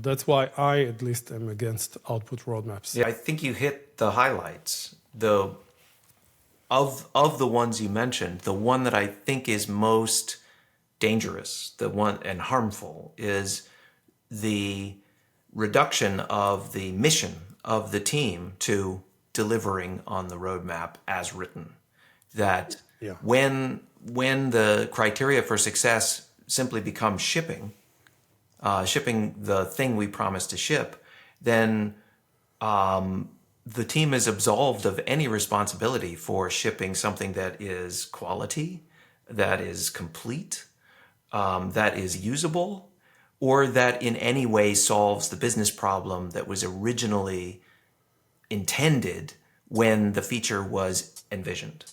That's why I, at least, am against output roadmaps. Yeah, I think you hit the highlights. Of the ones you mentioned, the one that I think is most dangerous, the one and harmful, is the reduction of the mission of the team to delivering on the roadmap as written. That when the criteria for success simply becomes shipping the thing we promised to ship, then the team is absolved of any responsibility for shipping something that is quality, that is complete, that is usable, or that in any way solves the business problem that was originally intended when the feature was envisioned.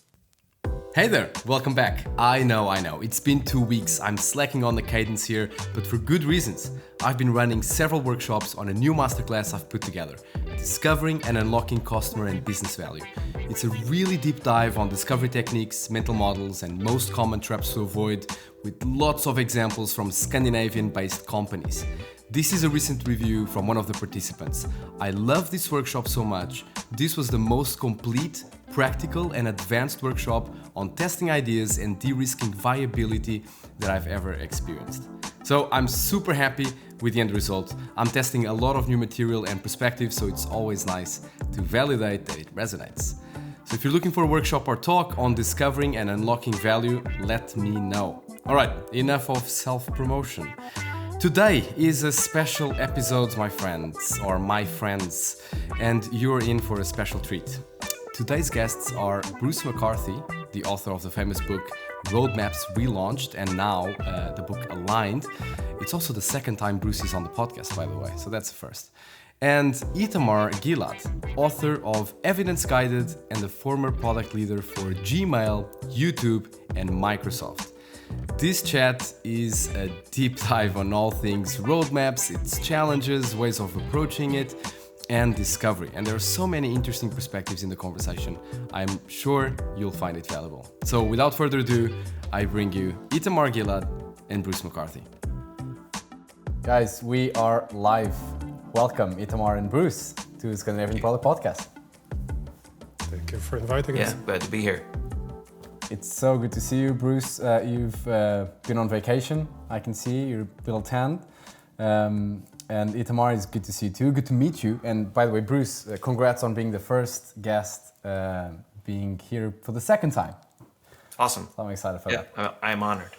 Hey there, welcome back. I know, it's been 2 weeks, I'm slacking on the cadence here, but for good reasons. I've been running several workshops on a new masterclass I've put together, Discovering and Unlocking Customer and Business Value. It's a really deep dive on discovery techniques, mental models, and most common traps to avoid, with lots of examples from Scandinavian-based companies. This is a recent review from one of the participants. I love this workshop so much. This was the most complete, practical and advanced workshop on testing ideas and de-risking viability that I've ever experienced. So I'm super happy with the end result. I'm testing a lot of new material and perspectives, so it's always nice to validate that it resonates. So if you're looking for a workshop or talk on discovering and unlocking value, let me know. All right, enough of self-promotion. Today is a special episode, my friends, and you're in for a special treat. Today's guests are Bruce McCarthy, the author of the famous book Roadmaps Relaunched, and now the book Aligned. It's also the second time Bruce is on the podcast, by the way, so that's the first. And Itamar Gilad, author of Evidence Guided and the former product leader for Gmail, YouTube, and Microsoft. This chat is a deep dive on all things roadmaps, its challenges, ways of approaching it, and discovery. And there are so many interesting perspectives in the conversation. I'm sure you'll find it valuable. So without further ado, I bring you Itamar Gilad and Bruce McCarthy. Guys, we are live. Welcome, Itamar and Bruce, to Scandinavian Product Podcast. Thank you for inviting us. Yeah, glad to be here. It's so good to see you, Bruce. You've been on vacation. I can see you're a little tanned. And Itamar, is good to see you too. Good to meet you. And by the way, Bruce, congrats on being the first guest being here for the second time. Awesome. So I'm excited for that. Yeah, I'm honored.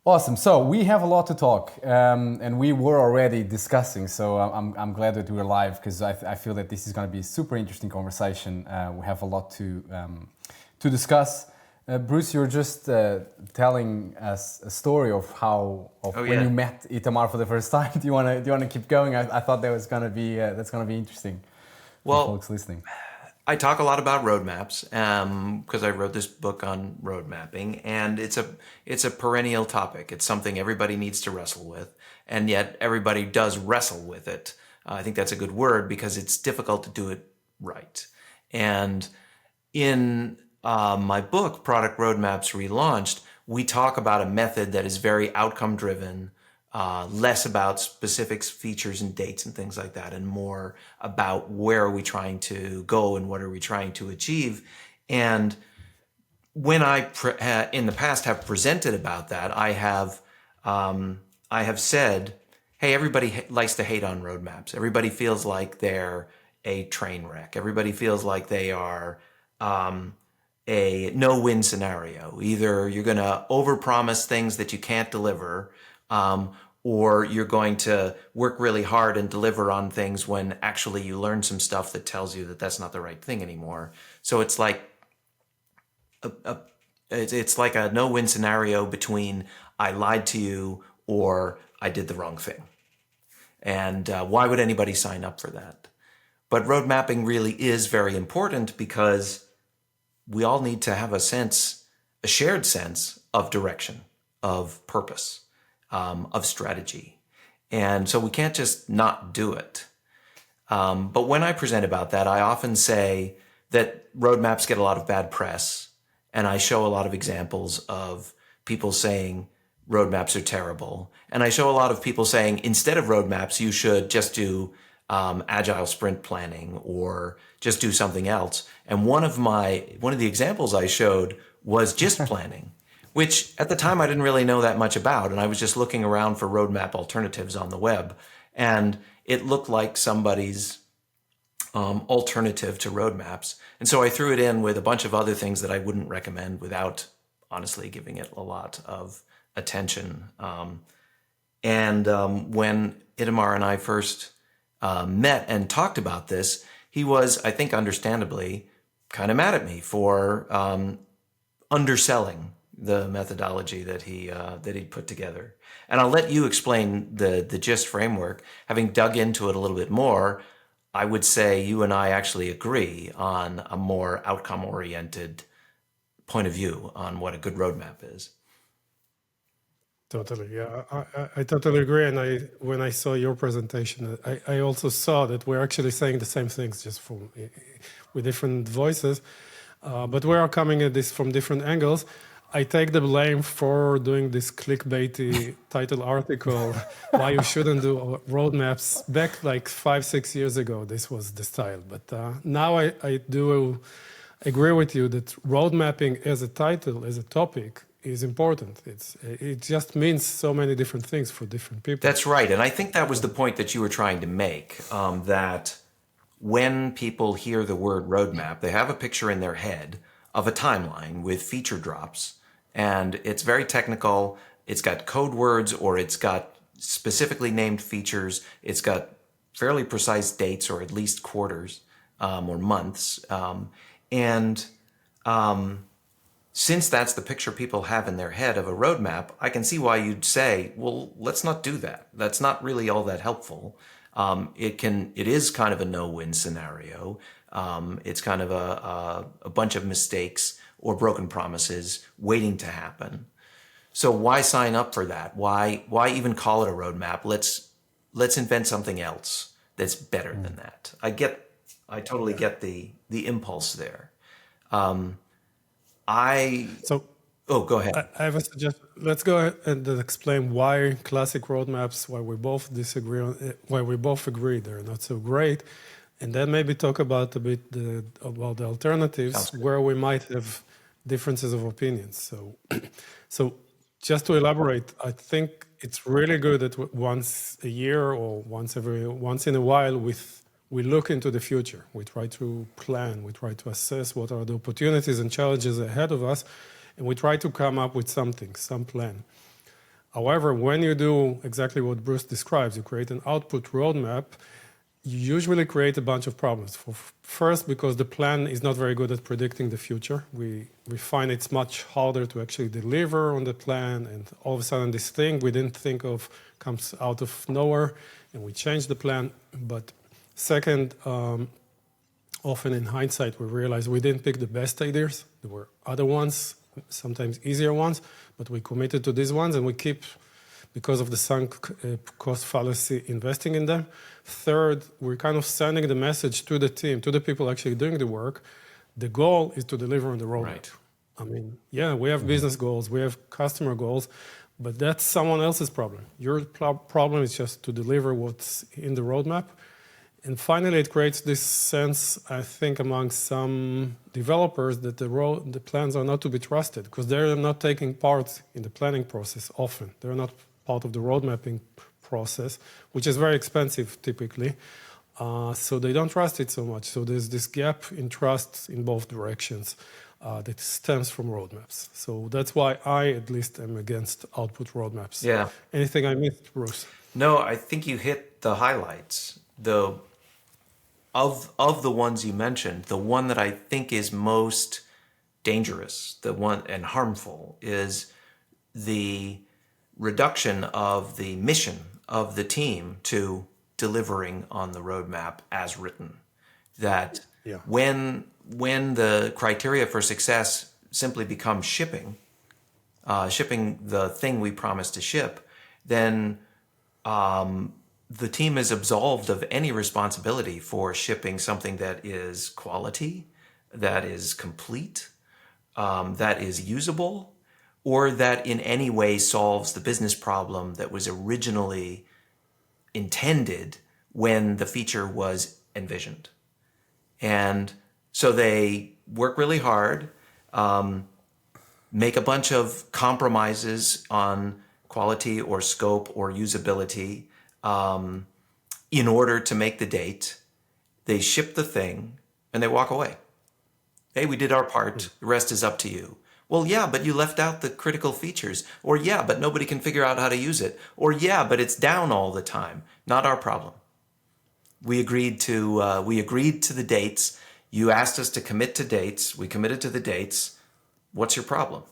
Awesome. So we have a lot to talk, and we were already discussing. So I'm glad that we're live because I feel that this is going to be a super interesting conversation. We have a lot to discuss. Bruce, you're just telling us a story of when you met Itamar for the first time. Do you want to keep going? I thought that was going to be that's going to be interesting. For folks listening. I talk a lot about roadmaps because I wrote this book on road mapping, and it's a perennial topic. It's something everybody needs to wrestle with, and yet everybody does wrestle with it. I think that's a good word because it's difficult to do it right. And in my book, Product Roadmaps Relaunched, we talk about a method that is very outcome-driven, less about specific features and dates and things like that, and more about where are we trying to go and what are we trying to achieve. And when I, in the past, have presented about that, I have said, hey, everybody likes to hate on roadmaps. Everybody feels like they're a train wreck. Everybody feels like they are a no-win scenario. Either you're going to overpromise things that you can't deliver, or you're going to work really hard and deliver on things when actually you learn some stuff that tells you that that's not the right thing anymore. So it's like it's like a no-win scenario between I lied to you or I did the wrong thing. And why would anybody sign up for that? But road mapping really is very important because we all need to have a shared sense of direction, of purpose, of strategy. And so we can't just not do it. But when I present about that, I often say that roadmaps get a lot of bad press. And I show a lot of examples of people saying, roadmaps are terrible. And I show a lot of people saying, instead of roadmaps, you should just do agile sprint planning or just do something else. And one of the examples I showed was GIST planning, which at the time I didn't really know that much about. And I was just looking around for roadmap alternatives on the web. And it looked like somebody's alternative to roadmaps. And so I threw it in with a bunch of other things that I wouldn't recommend without honestly giving it a lot of attention. When Itamar and I first met and talked about this, he was, I think understandably, kind of mad at me for underselling the methodology that he put together. And I'll let you explain the GIST framework. Having dug into it a little bit more, I would say you and I actually agree on a more outcome-oriented point of view on what a good roadmap is. Totally, yeah, I totally agree. And when I saw your presentation, I also saw that we're actually saying the same things, just with different voices, but we are coming at this from different angles. I take the blame for doing this clickbaity title article, why you shouldn't do roadmaps. Back like 5-6 years ago, this was the style. But now I do agree with you that road mapping as a title, as a topic, is important. It just means so many different things for different people. That's right. And I think that was the point that you were trying to make, that when people hear the word roadmap, they have a picture in their head of a timeline with feature drops. And it's very technical. It's got code words, or it's got specifically named features. It's got fairly precise dates, or at least quarters or months. Since that's the picture people have in their head of a roadmap, I can see why you'd say, well, let's not do that. That's not really all that helpful. It is kind of a no-win scenario. It's kind of a bunch of mistakes or broken promises waiting to happen. So why sign up for that? Why even call it a roadmap? Let's invent something else that's better than that. I totally get the impulse there. Go ahead. I have a suggestion. Let's go ahead and then explain why classic roadmaps, why we both disagree on it, why we both agree they're not so great, and then maybe talk about about the alternatives where we might have differences of opinions. So just to elaborate, I think it's really good that once a year or once in a while we look into the future. We try to plan, we try to assess what are the opportunities and challenges ahead of us, and we try to come up with some plan. However, when you do exactly what Bruce describes, you create an output roadmap, you usually create a bunch of problems. First, because the plan is not very good at predicting the future. We find it's much harder to actually deliver on the plan, and all of a sudden this thing we didn't think of comes out of nowhere, and we change the plan. But second, often in hindsight, we realize we didn't pick the best ideas. There were other ones, sometimes easier ones, but we committed to these ones, and we keep, because of the sunk cost fallacy, investing in them. Third, we're kind of sending the message to the team, to the people actually doing the work. The goal is to deliver on the roadmap. Right. I mean, yeah, we have business goals, we have customer goals, but that's someone else's problem. Your problem is just to deliver what's in the roadmap. And finally, it creates this sense, I think, among some developers that the plans are not to be trusted because they're not taking part in the planning process often. They're not part of the road mapping process, which is very expensive typically. So they don't trust it so much. So there's this gap in trust in both directions that stems from roadmaps. So that's why I, at least, am against output roadmaps. Yeah. Anything I missed, Bruce? No, I think you hit the highlights. Of the ones you mentioned, the one that I think is most dangerous, the one and harmful, is the reduction of the mission of the team to delivering on the roadmap as written. That when the criteria for success simply becomes shipping the thing we promised to ship, then the team is absolved of any responsibility for shipping something that is quality, that is complete, that is usable, or that in any way solves the business problem that was originally intended when the feature was envisioned. And so they work really hard, make a bunch of compromises on quality or scope or usability in order to make the date. They ship the thing and they walk away. Hey, we did our part. The rest is up to you. Well, yeah, but you left out the critical features. Or yeah, but nobody can figure out how to use it. Or yeah, but it's down all the time. Not our problem. We agreed to the dates. You asked us to commit to dates. We committed to the dates. What's your problem?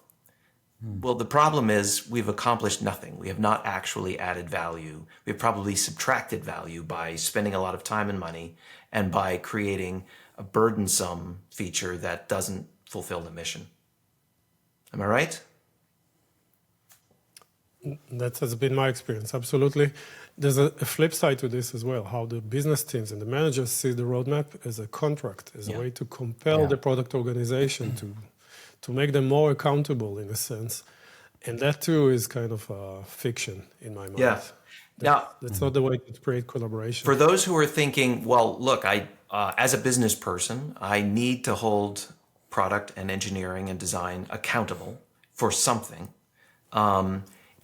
Well, the problem is we've accomplished nothing. We have not actually added value. We've probably subtracted value by spending a lot of time and money and by creating a burdensome feature that doesn't fulfill the mission. Am I right? That has been my experience, absolutely. There's a flip side to this as well, how the business teams and the managers see the roadmap as a contract, as a way to compel the product organization to make them more accountable in a sense. And that too is kind of a fiction in my mind. Yeah. That's not the way to create collaboration. For those who are thinking, well, look, as a business person, I need to hold product and engineering and design accountable for something.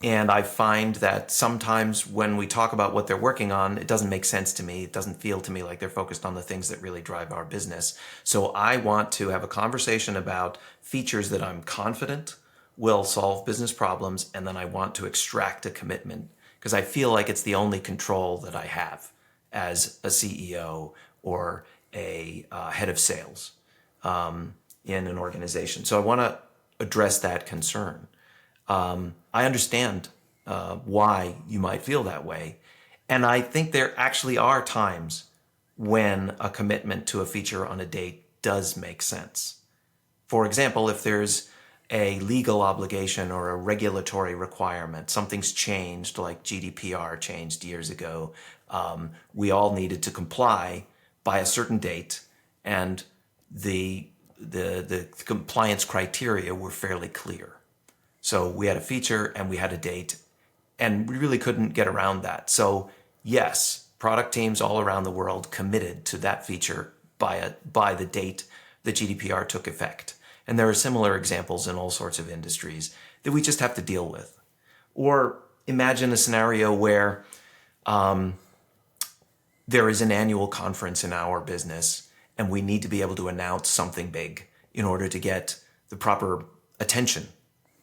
And I find that sometimes when we talk about what they're working on, it doesn't make sense to me. It doesn't feel to me like they're focused on the things that really drive our business. So I want to have a conversation about features that I'm confident will solve business problems, and then I want to extract a commitment because I feel like it's the only control that I have as a CEO or a head of sales in an organization. So I want to address that concern. I understand why you might feel that way. And I think there actually are times when a commitment to a feature on a date does make sense. For example, if there's a legal obligation or a regulatory requirement, something's changed, like GDPR changed years ago, we all needed to comply by a certain date, and the compliance criteria were fairly clear. So we had a feature and we had a date, and we really couldn't get around that. So yes, product teams all around the world committed to that feature by the date the GDPR took effect. And there are similar examples in all sorts of industries that we just have to deal with. Or imagine a scenario where there is an annual conference in our business and we need to be able to announce something big in order to get the proper attention.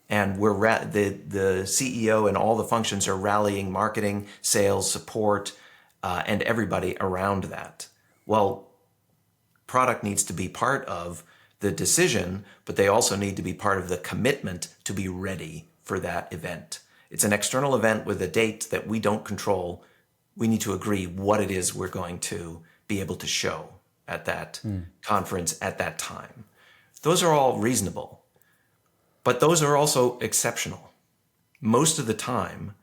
And the CEO and all the functions are rallying marketing, sales, support, and everybody around that. Well, product needs to be part of the decision, but they also need to be part of the commitment to be ready for that event. It's an external event with a date that we don't control. We need to agree what it is we're going to be able to show at that conference at that time. Those are all reasonable. But those are also exceptional. Most of the time,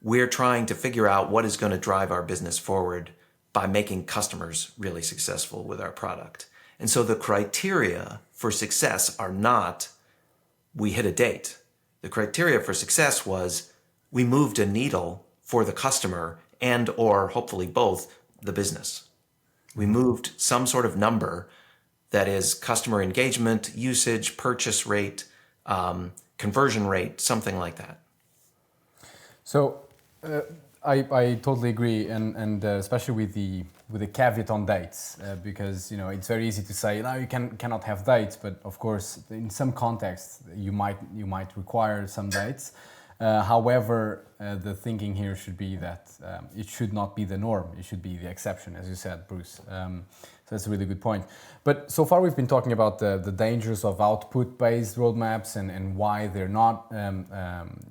we're trying to figure out what is going to drive our business forward by making customers really successful with our product. And so the criteria for success are not, we hit a date. The criteria for success was, we moved a needle for the customer and or hopefully both the business. We moved some sort of number that is customer engagement, usage, purchase rate, conversion rate, something like that. So I totally agree, and especially with the caveat on dates, because it's very easy to say no, you cannot have dates, but of course in some contexts you might require some dates. However, the thinking here should be that it should not be the norm; it should be the exception, as you said, Bruce. So that's a really good point. But so far we've been talking about the dangers of output-based roadmaps and why they're not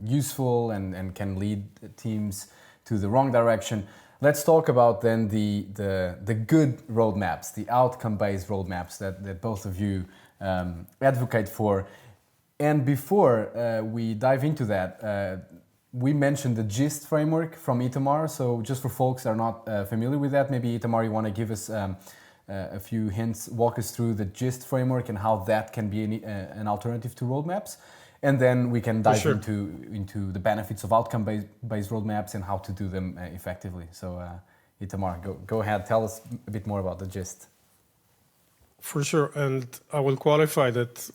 useful and can lead teams to the wrong direction. Let's talk about then the good roadmaps, the outcome-based roadmaps that both of you advocate for. And before we dive into that, we mentioned the GIST framework from Itamar. So just for folks that are not familiar with that, maybe Itamar, you want to give us a few hints, walk us through the GIST framework and how that can be an alternative to roadmaps. and then we can dive sure. into the benefits of outcome-based roadmaps and how to do them effectively. So, Itamar, go ahead. Tell us a bit more about the gist. For sure, and I will qualify that,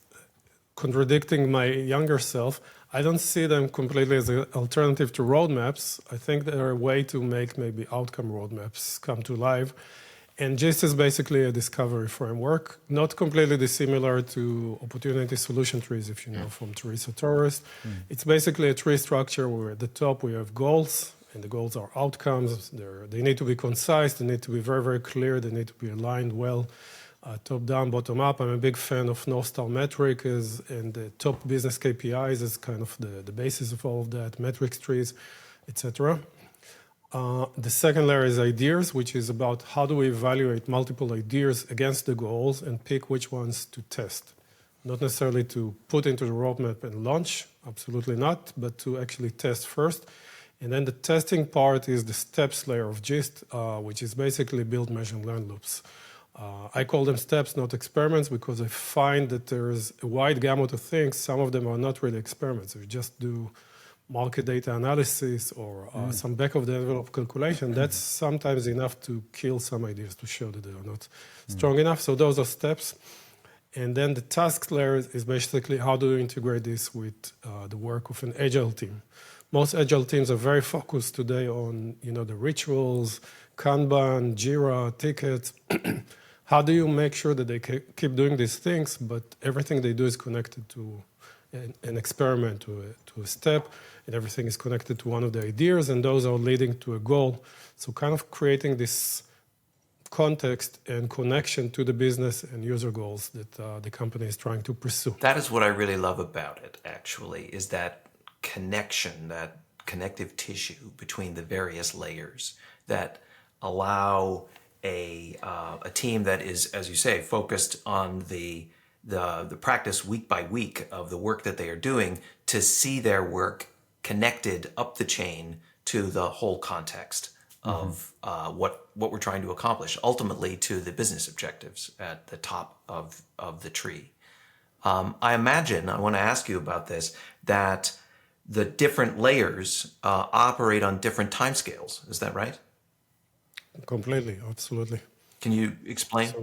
contradicting my younger self, I don't see them completely as an alternative to roadmaps. I think they're a way to make maybe outcome roadmaps come to life. And GIST is basically a discovery framework, not completely dissimilar to opportunity solution trees, if you know, from Teresa Torres. It's basically a tree structure where at the top we have goals, and the goals are outcomes. They need to be concise, they need to be very, very clear, they need to be aligned well. Top down, bottom up. I'm a big fan of North Star metric and the top business KPIs is kind of the basis of all of that, metrics trees, etc. The second layer is ideas, which is about how do we evaluate multiple ideas against the goals and pick which ones to test. Not necessarily to put into the roadmap and launch, absolutely not, but to actually test first. And then the testing part is the steps layer of GIST, which is basically build, measure, and learn loops. I call them steps, not experiments, because I find that there's a wide gamut of things. Some of them are not really experiments. You just do market data analysis or some back-of-the-envelope calculation. That's sometimes enough to kill some ideas, to show that they are not strong enough. So those are steps. And then the task layer is basically how do you integrate this with the work of an agile team. Most agile teams are very focused today on the rituals, Kanban, Jira, tickets. How do you make sure that they keep doing these things, but everything they do is connected to an experiment, to a step, and everything is connected to one of the ideas, and those are leading to a goal. So kind of creating this context and connection to the business and user goals that the company is trying to pursue. That is what I really love about it, actually, is that connection, that connective tissue between the various layers that allow a team that is, as you say, focused on the practice week by week of the work that they are doing to see their work connected up the chain to the whole context of what we're trying to accomplish, ultimately to the business objectives at the top of the tree. I imagine, I want to ask you about this, that the different layers operate on different timescales. Is that right? Completely, absolutely. Can you explain?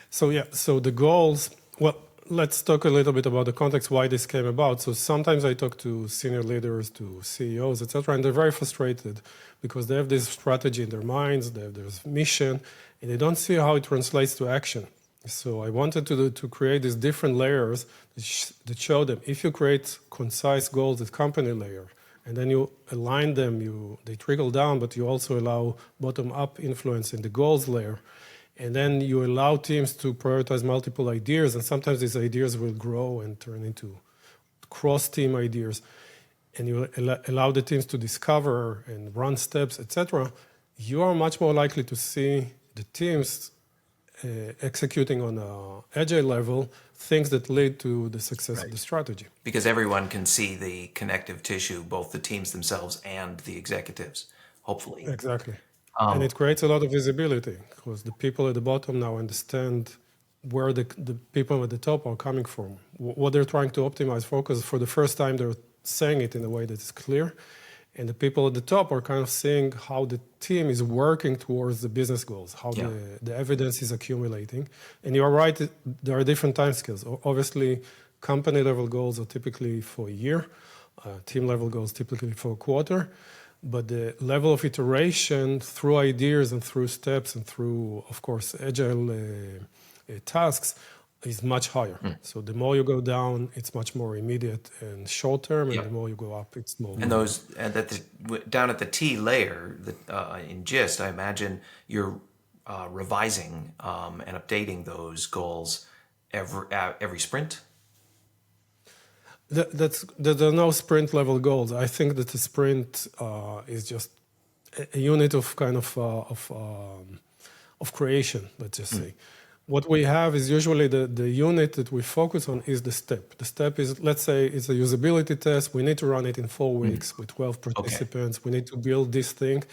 So the goals, well, let's talk a little bit about the context, why this came about. So sometimes I talk to senior leaders, to CEOs, etc., and they're very frustrated because they have this strategy in their minds, they have this mission, and they don't see how it translates to action. So I wanted to create these different layers that show them if you create concise goals at company layer, and then you align them, they trickle down, but you also allow bottom-up influence in the goals layer. And then you allow teams to prioritize multiple ideas, and sometimes these ideas will grow and turn into cross-team ideas. And you allow the teams to discover and run steps, etc. You are much more likely to see the teams executing on an agile level things that lead to the success of the strategy. Because everyone can see the connective tissue, both the teams themselves and the executives, hopefully. Exactly. And it creates a lot of visibility because the people at the bottom now understand where the people at the top are coming from, what they're trying to optimize for, because for the first time they're saying it in a way that is clear. And the people at the top are kind of seeing how the team is working towards the business goals, how the evidence is accumulating. And you're right, there are different time scales. Obviously, company level goals are typically for a year, team level goals typically for a quarter. But the level of iteration through ideas and through steps and through, of course, agile tasks is much higher. So the more you go down, it's much more immediate and short term, and the more you go up, it's more. And those down at the T layer in GIST, I imagine you're revising and updating those goals every sprint. There are no sprint level goals. I think that the sprint is just a unit of kind of creation. Let's just say. What we have is usually the unit that we focus on is the step. The step is, let's say it's a usability test. We need to run it in 4 weeks with 12 participants. Okay. We need to build this thing.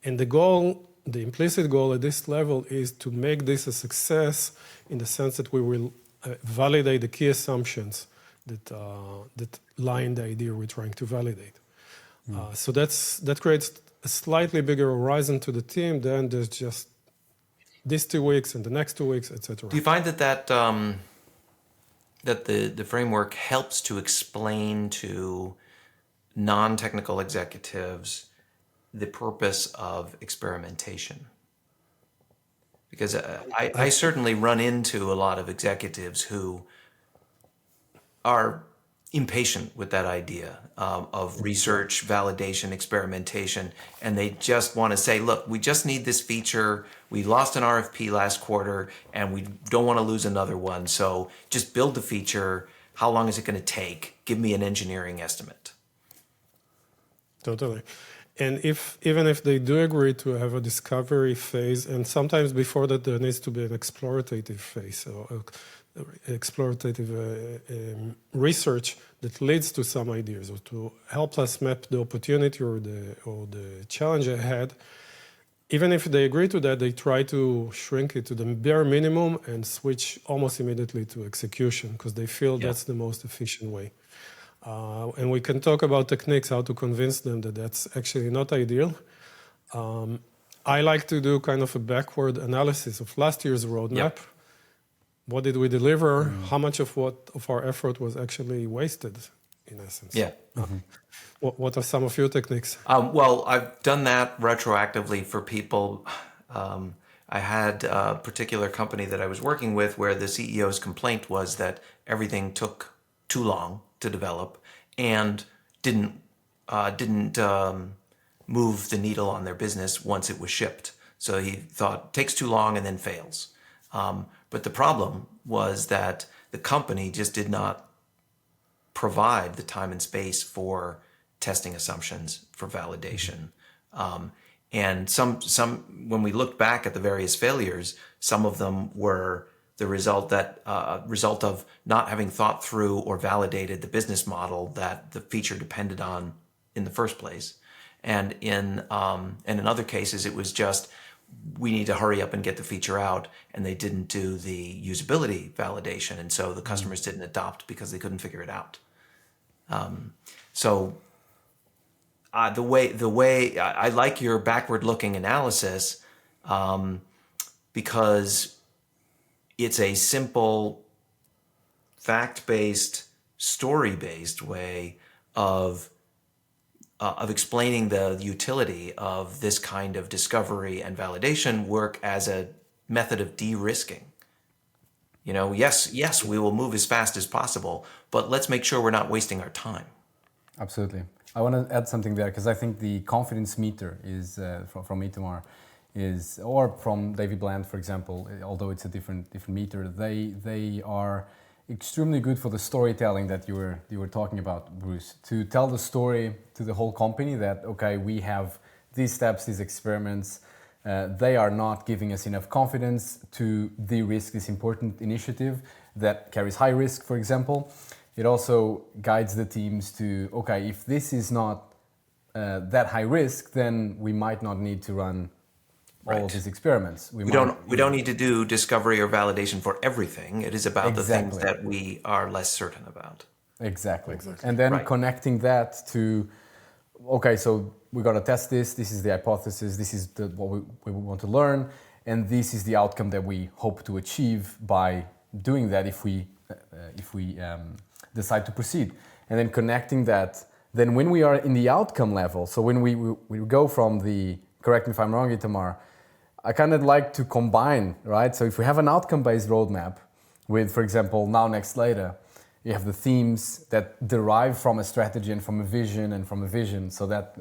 And the goal, the implicit goal at this level is to make this a success in the sense that we will validate the key assumptions that lie in the idea we're trying to validate. So that creates a slightly bigger horizon to the team. Then there's just these 2 weeks and the next 2 weeks, etc. Do you find that the framework helps to explain to non-technical executives the purpose of experimentation? Because I certainly run into a lot of executives who are impatient with that idea of research, validation, experimentation, and they just want to say, look, we just need this feature. We lost an RFP last quarter, and we don't want to lose another one. So just build the feature. How long is it going to take? Give me an engineering estimate. Totally. And even if they do agree to have a discovery phase, and sometimes before that there needs to be an explorative phase, or explorative research that leads to some ideas or to help us map the opportunity or the challenge ahead. Even if they agree to that, they try to shrink it to the bare minimum and switch almost immediately to execution because they feel that's the most efficient way. And we can talk about techniques, how to convince them that that's actually not ideal. I like to do kind of a backward analysis of last year's roadmap. What did we deliver? How much of our effort was actually wasted, in essence? Yeah. What are some of your techniques? Well, I've done that retroactively for people. I had a particular company that I was working with where the CEO's complaint was that everything took too long to develop and didn't move the needle on their business once it was shipped. So he thought it takes too long and then fails. But the problem was that the company just did not provide the time and space for testing assumptions, for validation. And some when we looked back at the various failures, some of them were the result of not having thought through or validated the business model that the feature depended on in the first place. And in other cases, it was just, we need to hurry up and get the feature out, and they didn't do the usability validation, and so the customers didn't adopt because they couldn't figure it out. The way I like your backward-looking analysis because it's a simple, fact-based, story-based way of explaining the utility of this kind of discovery and validation work as a method of de-risking. You know, yes, we will move as fast as possible, but let's make sure we're not wasting our time. Absolutely. I want to add something there because I think the confidence meter is from Itamar is, or from David Bland, for example, although it's a different meter, they are extremely good for the storytelling that you were talking about, Bruce, to tell the story to the whole company that, okay, we have these steps, these experiments, they are not giving us enough confidence to de-risk this important initiative that carries high risk, for example. It also guides the teams to, okay, if this is not that high risk, then we might not need to run all of these experiments. We don't need to do discovery or validation for everything. It is about the things that we are less certain about. Exactly. And then connecting that to, okay, so we got to test this. This is the hypothesis. This is what we want to learn. And this is the outcome that we hope to achieve by doing that if we decide to proceed. And then connecting that, then when we are in the outcome level, so when we go from the, correct me if I'm wrong, Itamar, I kind of like to combine, right? So if we have an outcome-based roadmap with, for example, now, next, later, you have the themes that derive from a strategy and from a vision and from a vision. So that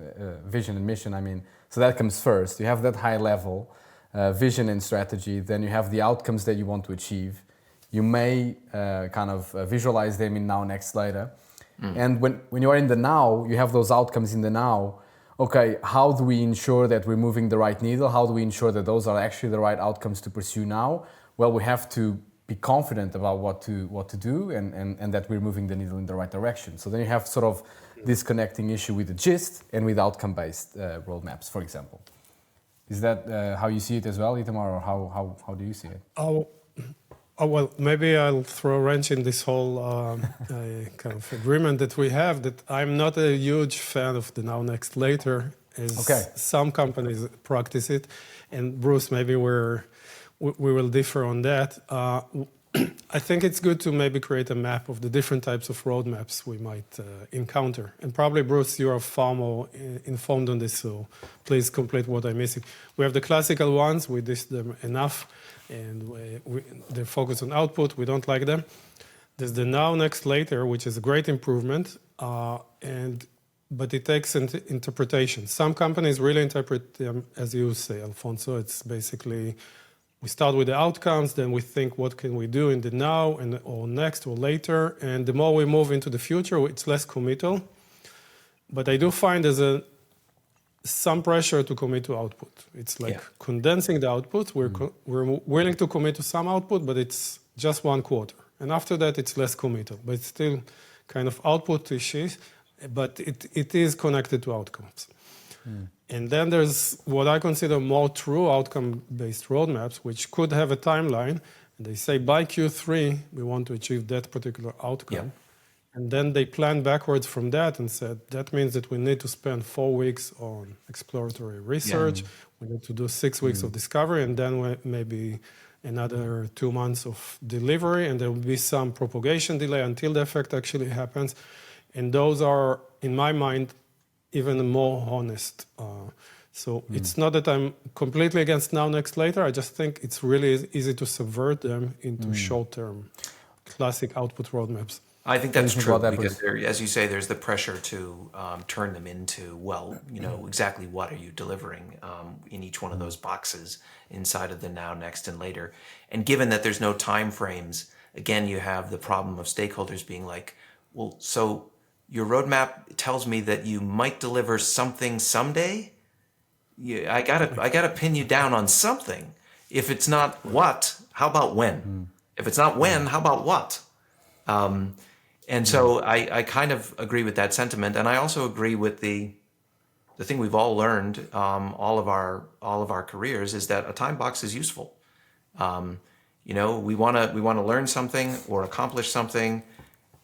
vision and mission, I mean, so that comes first. You have that high level vision and strategy. Then you have the outcomes that you want to achieve. You may kind of visualize them in now, next, later. And when you are in the now, you have those outcomes in the now. Okay, how do we ensure that we're moving the right needle? How do we ensure that those are actually the right outcomes to pursue now? Well, we have to be confident about what to do and that we're moving the needle in the right direction. So then you have sort of this connecting issue with the gist and with outcome-based roadmaps, for example. Is that how you see it as well, Itamar, or how do you see it? Oh, well, maybe I'll throw a wrench in this whole kind of agreement that we have, that I'm not a huge fan of the now, next, later, as some companies practice it. And Bruce, maybe we will differ on that. I think it's good to maybe create a map of the different types of roadmaps we might encounter. And probably, Bruce, you are far more informed on this, so please complete what I'm missing. We have the classical ones, we did them enough, and they focus on output, we don't like them. There's the now, next, later, which is a great improvement, but it takes interpretation. Some companies really interpret them, as you say, Alfonso. It's basically, we start with the outcomes, then we think what can we do in the now or next or later. And the more we move into the future, it's less committal. But I do find there's some pressure to commit to output. It's like condensing the output. We're willing to commit to some output, but it's just one quarter. And after that, it's less committal. But it's still kind of output issues, but it is connected to outcomes. And then there's what I consider more true outcome-based roadmaps, which could have a timeline. And they say by Q3, we want to achieve that particular outcome. And then they plan backwards from that and said, that means that we need to spend 4 weeks on exploratory research. We need to do 6 weeks of discovery, and then maybe another 2 months of delivery. And there will be some propagation delay until the effect actually happens. And those are, in my mind, even more honest. So it's not that I'm completely against now, next, later. I just think it's really easy to subvert them into short-term classic output roadmaps. I think that's true because, as you say, there's the pressure to turn them into, well, exactly what are you delivering in each one of those boxes inside of the now, next, and later. And given that there's no time frames, again, you have the problem of stakeholders being like, well, so your roadmap tells me that you might deliver something someday. I gotta pin you down on something. If it's not what, how about when? If it's not when, how about what? And so I kind of agree with that sentiment, and I also agree with the thing we've all learned all of our careers is that a time box is useful. We want to learn something or accomplish something.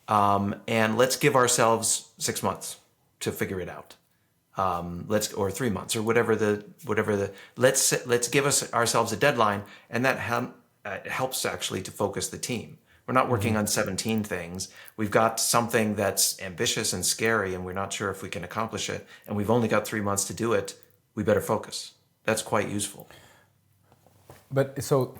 And let's give ourselves 6 months to figure it out. Or 3 months, or whatever the. Let's give ourselves a deadline, and that helps actually to focus the team. We're not working on 17 things. We've got something that's ambitious and scary, and we're not sure if we can accomplish it. And we've only got 3 months to do it. We better focus. That's quite useful. But so.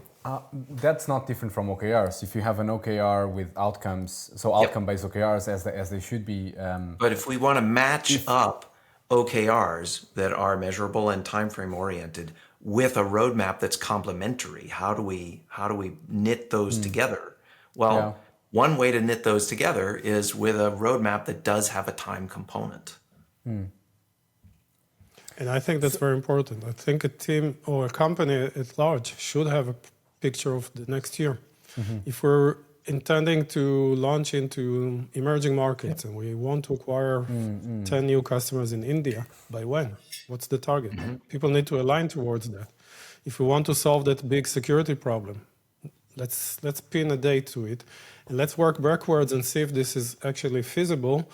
That's not different from OKRs. If you have an OKR with outcomes, so outcome-based OKRs as they should be. But if we want to match up OKRs that are measurable and time frame oriented with a roadmap that's complementary, how do we knit those together? Well, one way to knit those together is with a roadmap that does have a time component. And I think that's very important. I think a team or a company at large should have a picture of the next year. If we're intending to launch into emerging markets and we want to acquire 10 new customers in India, by when? What's the target? People need to align towards that. If we want to solve that big security problem, let's pin a date to it, and let's work backwards and see if this is actually feasible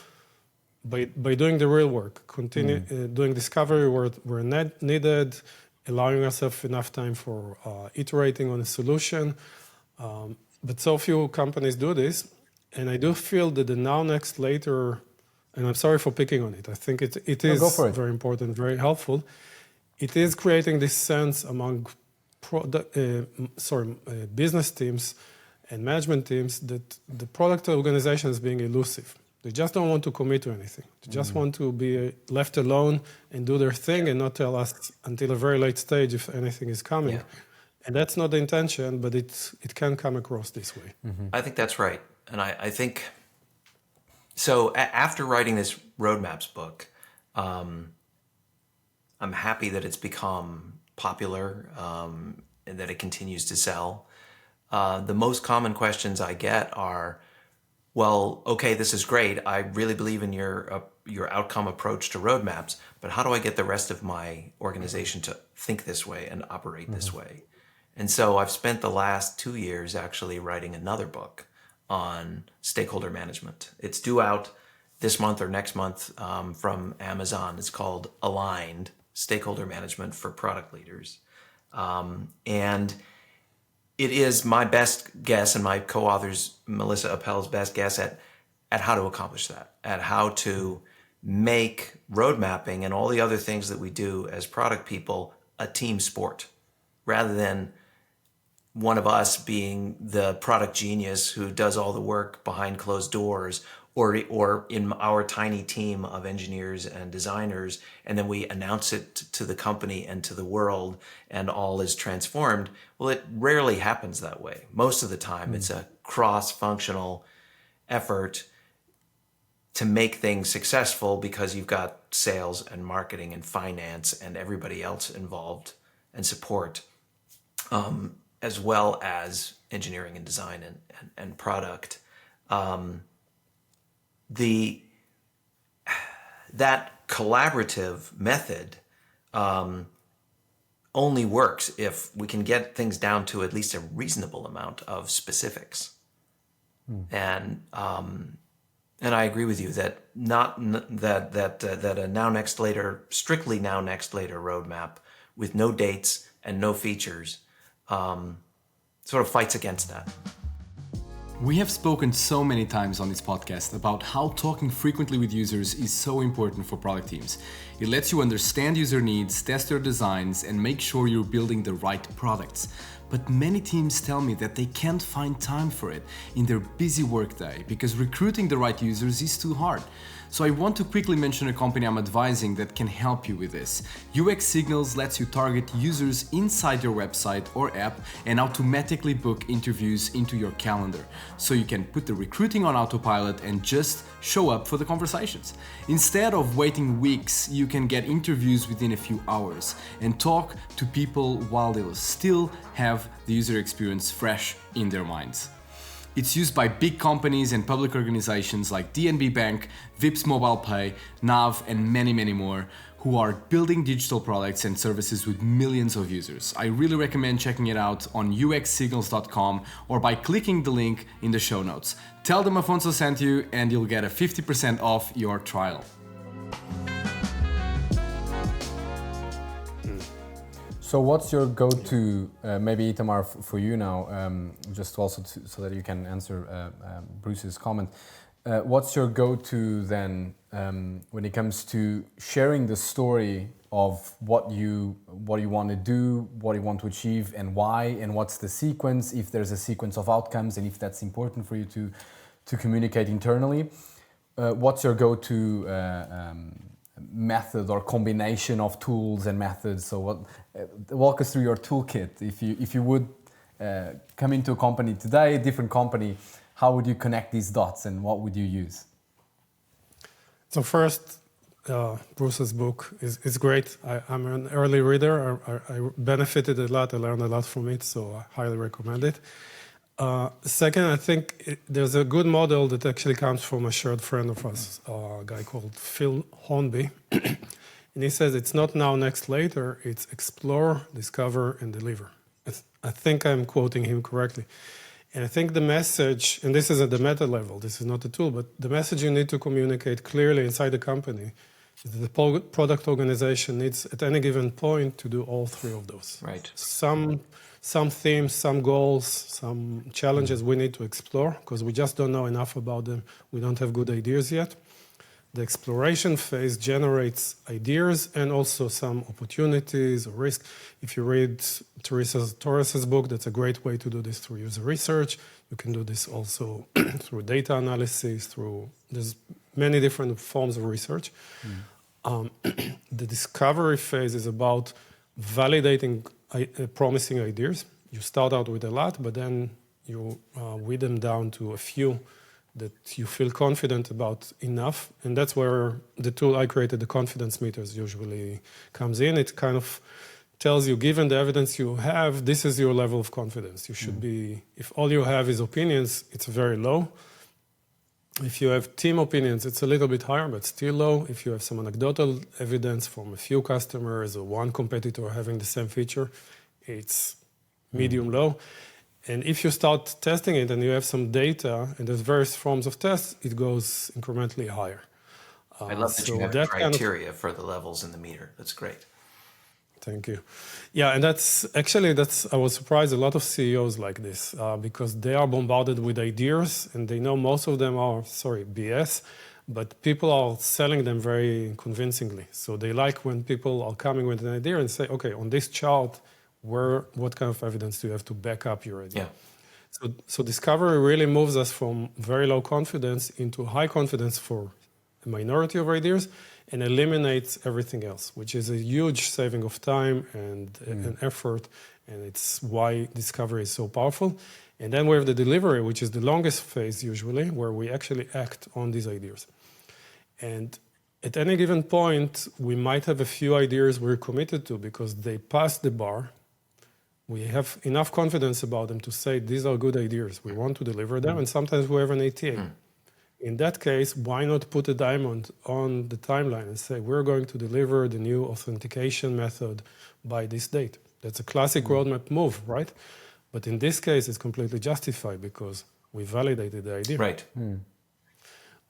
by doing the real work, continue doing discovery where needed, allowing ourselves enough time for iterating on a solution. But so few companies do this. And I do feel that the now, next, later, and I'm sorry for picking on it. I think it is very important, very helpful. It is creating this sense among business teams and management teams that the product organization is being elusive. They just don't want to commit to anything. They just want to be left alone and do their thing and not tell us until a very late stage if anything is coming. And that's not the intention, but it can come across this way. I think that's right. And I think, so after writing this roadmaps book, I'm happy that it's become popular and that it continues to sell. The most common questions I get are, well, okay, this is great. I really believe in your outcome approach to roadmaps, but how do I get the rest of my organization to think this way and operate this way? And so I've spent the last 2 years actually writing another book on stakeholder management. It's due out this month or next month from Amazon. It's called Aligned: Stakeholder Management for Product Leaders. And it is my best guess and my co-author's Melissa Appel's best guess at how to accomplish that, at how to make road mapping and all the other things that we do as product people a team sport, rather than one of us being the product genius who does all the work behind closed doors, or in our tiny team of engineers and designers, and then we announce it to the company and to the world and all is transformed. Well, it rarely happens that way. Most of the time it's a cross-functional effort to make things successful, because you've got sales and marketing and finance and everybody else involved and support, as well as engineering and design and product. That collaborative method only works if we can get things down to at least a reasonable amount of specifics. And I agree with you that that a now next later, strictly now next later roadmap with no dates and no features sort of fights against that. We have spoken so many times on this podcast about how talking frequently with users is so important for product teams. It lets you understand user needs, test their designs, and make sure you're building the right products. But many teams tell me that they can't find time for it in their busy workday because recruiting the right users is too hard. So I want to quickly mention a company I'm advising that can help you with this. UX Signals lets you target users inside your website or app and automatically book interviews into your calendar. So you can put the recruiting on autopilot and just show up for the conversations. Instead of waiting weeks, you can get interviews within a few hours and talk to people while they'll still have the user experience fresh in their minds. It's used by big companies and public organizations like DNB Bank, Vips Mobile Pay, NAV, and many, many more, who are building digital products and services with millions of users. I really recommend checking it out on uxsignals.com or by clicking the link in the show notes. Tell them Afonso sent you and you'll get a 50% off your trial. So what's your go-to, maybe Itamar for you now, just also so that you can answer Bruce's comment. What's your go-to then when it comes to sharing the story of what you want to do, what you want to achieve, and why, and what's the sequence, if there's a sequence of outcomes, and if that's important for you to communicate internally? What's your go-to method or combination of tools and methods? So walk us through your toolkit. If you would come into a company today, a different company, how would you connect these dots and what would you use? So first, Bruce's book is great. I'm an early reader. I benefited a lot. I learned a lot from it, so I highly recommend it. Second, I think there's a good model that actually comes from a shared friend of us, a guy called Phil Hornby. And he says it's not now, next, later. It's explore, discover, and deliver. I think I'm quoting him correctly. And I think the message, and this is at the meta level, this is not a tool, but the message you need to communicate clearly inside the company is that the product organization needs at any given point to do all three of those. Right. Some themes, some goals, some challenges we need to explore because we just don't know enough about them. We don't have good ideas yet. The exploration phase generates ideas and also some opportunities or risk. If you read Torres's book, that's a great way to do this through user research. You can do this also through data analysis, there's many different forms of research. The discovery phase is about validating promising ideas. You start out with a lot, but then you weed them down to a few that you feel confident about enough. And that's where the tool I created, the confidence meters, usually comes in. It kind of tells you, given the evidence you have, this is your level of confidence. You should be, if all you have is opinions, it's very low. If you have team opinions, it's a little bit higher, but still low. If you have some anecdotal evidence from a few customers or one competitor having the same feature, it's medium, low. And if you start testing it and you have some data and there's various forms of tests, it goes incrementally higher. I love that you so have that kind of criteria for the levels in the meter. That's great. Thank you. Yeah, and that's I was surprised a lot of CEOs like this because they are bombarded with ideas and they know most of them are, BS, but people are selling them very convincingly. So they like when people are coming with an idea and say, okay, on this chart, what kind of evidence do you have to back up your idea? Yeah. So discovery really moves us from very low confidence into high confidence for a minority of ideas and eliminates everything else, which is a huge saving of time and effort, and it's why discovery is so powerful. And then we have the delivery, which is the longest phase usually, where we actually act on these ideas. And at any given point, we might have a few ideas we're committed to because they pass the bar. We have enough confidence about them to say, these are good ideas. We want to deliver them, and sometimes we have an ATA. In that case, why not put a diamond on the timeline and say, we're going to deliver the new authentication method by this date? That's a classic roadmap move, right? But in this case, it's completely justified because we validated the idea. Right.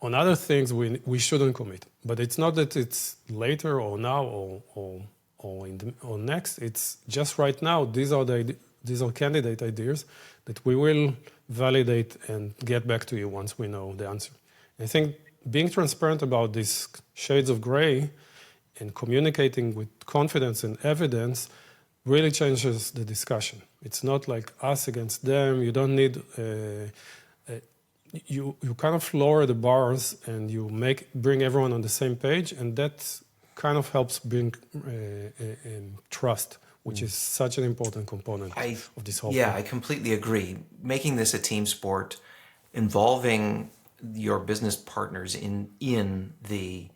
On other things, we shouldn't commit. But it's not that it's later or now or next. It's just right now. These are candidate ideas that we will validate and get back to you once we know the answer. I think being transparent about these shades of gray and communicating with confidence and evidence really changes the discussion. It's not like us against them. You don't need, you kind of lower the bars and you bring everyone on the same page, and that kind of helps bring trust, which is such an important component of this whole thing. I completely agree. Making this a team sport, involving your business partners in the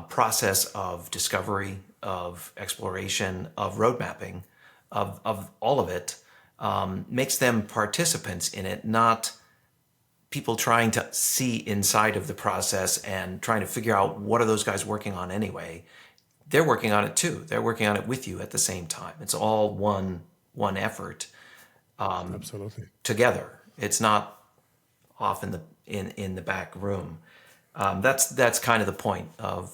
process of discovery, of exploration, of road mapping, of all of it, makes them participants in it, not people trying to see inside of the process and trying to figure out what are those guys working on anyway. They're working on it too. They're working on it with you at the same time. It's all one effort. Absolutely. Together. It's not off in the back room. That's kind of the point of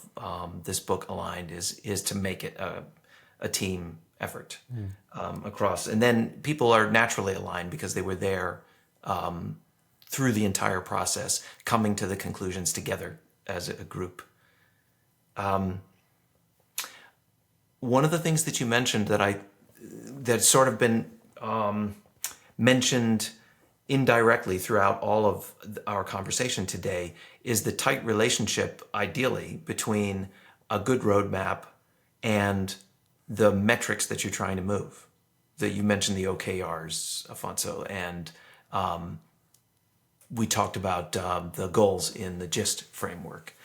this book, Aligned, is to make it a team effort across. And then people are naturally aligned because they were there through the entire process, coming to the conclusions together as a group. One of the things that you mentioned that's sort of been mentioned indirectly throughout all of our conversation today is the tight relationship, ideally, between a good roadmap and the metrics that you're trying to move. That you mentioned the OKRs, Afonso, and we talked about the goals in the GIST framework.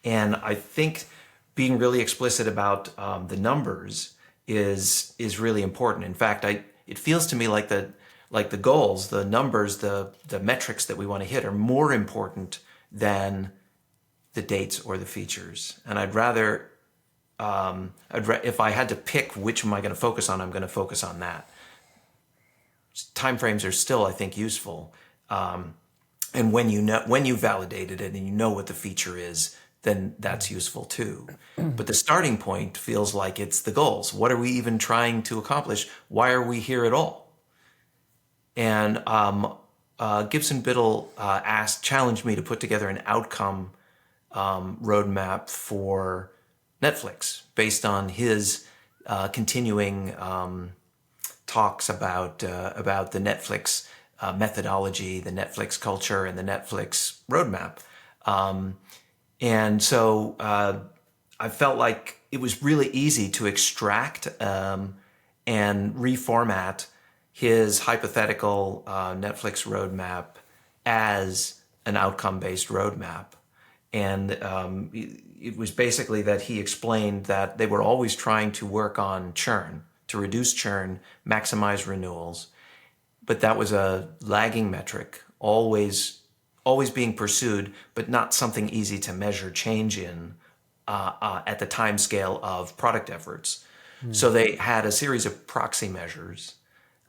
And I think being really explicit about the numbers is really important. In fact, it feels to me like the goals, the numbers, the metrics that we want to hit are more important than the dates or the features. And I'd rather, if I had to pick which am I going to focus on, I'm going to focus on that. Timeframes are still, I think, useful. And when you validated it and you know what the feature is, then that's useful too. But the starting point feels like it's the goals. What are we even trying to accomplish? Why are we here at all? And Gibson Biddle challenged me to put together an outcome roadmap for Netflix based on his continuing talks about the Netflix methodology, the Netflix culture, and the Netflix roadmap. And so I felt like it was really easy to extract and reformat his hypothetical Netflix roadmap as an outcome-based roadmap. And it was basically that he explained that they were always trying to work on churn, to reduce churn, maximize renewals. But that was a lagging metric, always being pursued, but not something easy to measure change in at the time scale of product efforts. So they had a series of proxy measures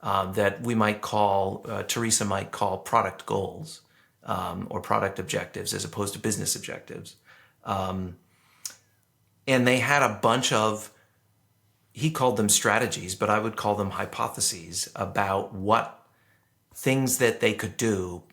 that we might call, Teresa might call product goals or product objectives as opposed to business objectives. And they had a bunch of, he called them strategies, but I would call them hypotheses about what things that they could do,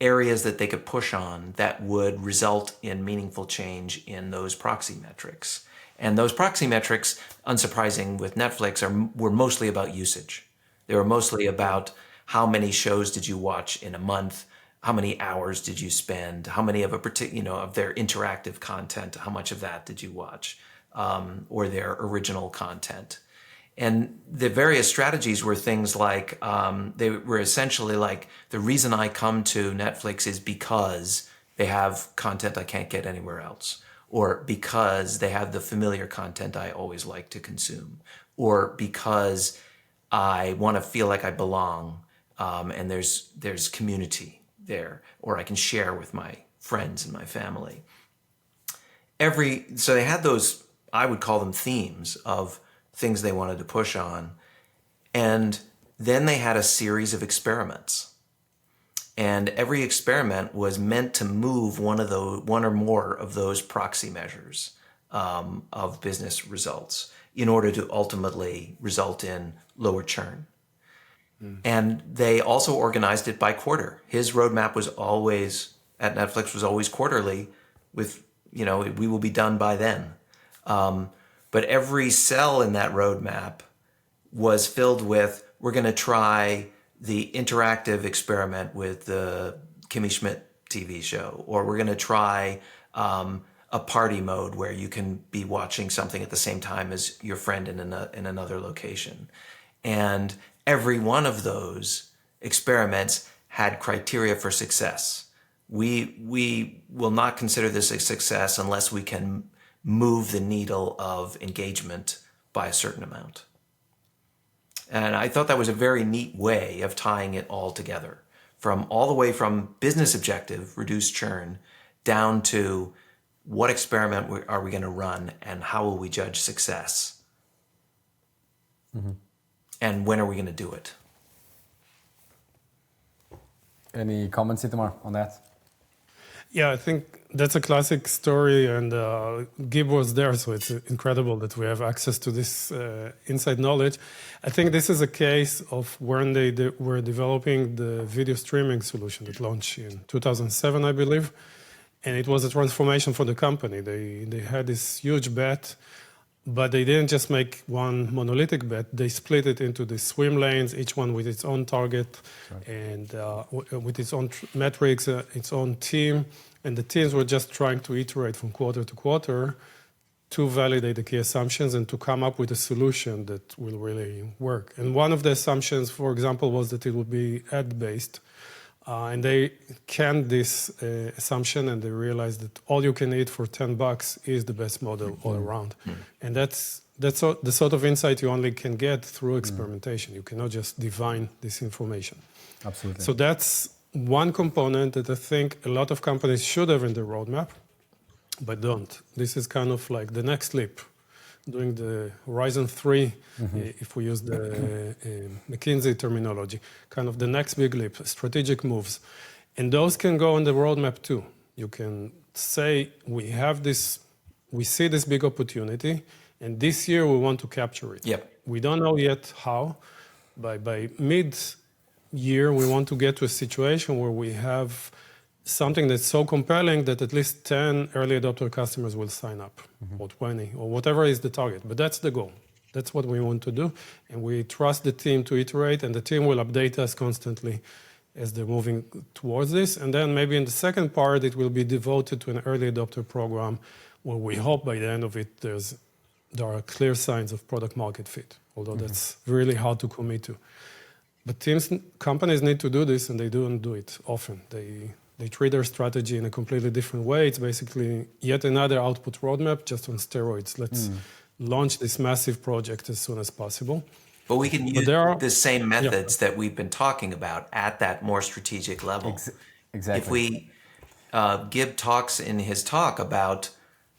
areas that they could push on that would result in meaningful change in those proxy metrics. And those proxy metrics, unsurprising with Netflix, were mostly about usage. They were mostly about how many shows did you watch in a month, how many hours did you spend, how many of of their interactive content, how much of that did you watch, or their original content. And the various strategies were things like, they were essentially like, the reason I come to Netflix is because they have content I can't get anywhere else, or because they have the familiar content I always like to consume, or because I want to feel like I belong, and there's community there, or I can share with my friends and my family. So they had those, I would call them themes of things they wanted to push on. And then they had a series of experiments. And every experiment was meant to move one or more of those proxy measures of business results in order to ultimately result in lower churn. And they also organized it by quarter. His roadmap was always, at Netflix, was always quarterly with, we will be done by then. But every cell in that roadmap was filled with, we're going to try the interactive experiment with the Kimmy Schmidt TV show, or we're going to try a party mode where you can be watching something at the same time as your friend in another location. And every one of those experiments had criteria for success. We will not consider this a success unless we can move the needle of engagement by a certain amount. And I thought that was a very neat way of tying it all together, all the way from business objective, reduce churn, down to what experiment are we going to run and how will we judge success? And when are we going to do it? Any comments, Itamar, on that? Yeah, I think that's a classic story, and Gib was there, so it's incredible that we have access to this inside knowledge. I think this is a case of when they were developing the video streaming solution that launched in 2007, I believe, and it was a transformation for the company. They had this huge bet, but they didn't just make one monolithic bet. They split it into the swim lanes, each one with its own target, and with its own metrics, its own team. And the teams were just trying to iterate from quarter to quarter to validate the key assumptions and to come up with a solution that will really work. And one of the assumptions, for example, was that it would be ad-based. And they canned this assumption, and they realized that all you can eat for $10 is the best model all around. And that's the sort of insight you only can get through experimentation. You cannot just divine this information. Absolutely. So that's one component that I think a lot of companies should have in their roadmap, but don't. This is kind of like the next leap, doing the Horizon 3, if we use the McKinsey terminology, kind of the next big leap, strategic moves. And those can go on the roadmap too. You can say, we see this big opportunity, and this year we want to capture it. Yep. We don't know yet how. By mid-year, we want to get to a situation where we have something that's so compelling that at least 10 early adopter customers will sign up, or 20, or whatever is the target. But that's the goal. That's what we want to do. And we trust the team to iterate, and the team will update us constantly as they're moving towards this. And then maybe in the second part, it will be devoted to an early adopter program where we hope by the end of it, there are clear signs of product market fit, although that's really hard to commit to. But companies need to do this, and they don't do it often. They treat their strategy in a completely different way. It's basically yet another output roadmap, just on steroids. Let's launch this massive project as soon as possible. But we can use the same methods that we've been talking about at that more strategic level. Exactly. If we, Gib talks in his talk about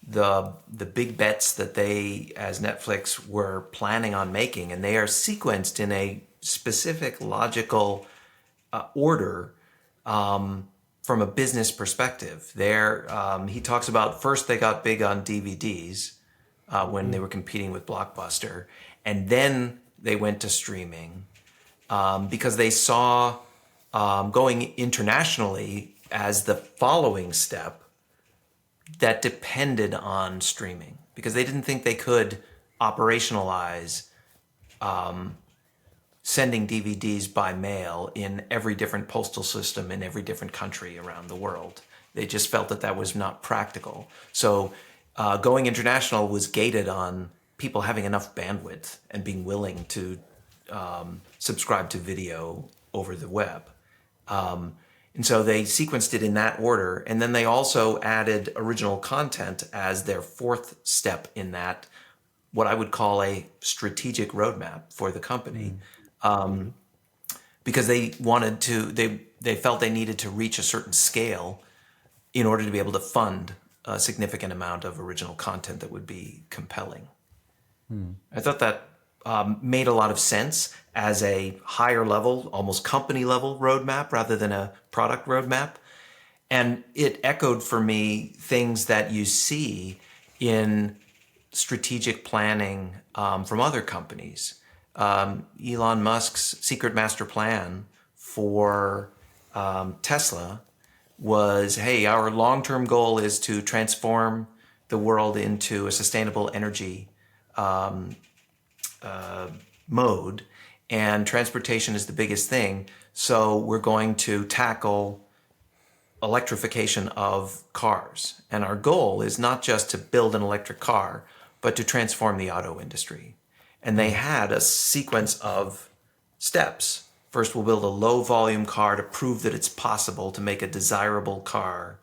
the big bets that they, as Netflix, were planning on making, and they are sequenced in a specific logical order from a business perspective. There, he talks about first they got big on DVDs when they were competing with Blockbuster, and then they went to streaming because they saw going internationally as the following step that depended on streaming, because they didn't think they could operationalize sending DVDs by mail in every different postal system in every different country around the world. They just felt that that was not practical. So going international was gated on people having enough bandwidth and being willing to subscribe to video over the web. And so they sequenced it in that order. And then they also added original content as their fourth step in that, what I would call a strategic roadmap for the company. Because they wanted to, they felt they needed to reach a certain scale in order to be able to fund a significant amount of original content that would be compelling. I thought that made a lot of sense as a higher level, almost company level roadmap rather than a product roadmap. And it echoed for me things that you see in strategic planning from other companies. Elon Musk's secret master plan for Tesla was, hey, our long-term goal is to transform the world into a sustainable energy mode, and transportation is the biggest thing. So we're going to tackle electrification of cars. And our goal is not just to build an electric car, but to transform the auto industry. And they had a sequence of steps. First, we'll build a low volume car to prove that it's possible to make a desirable car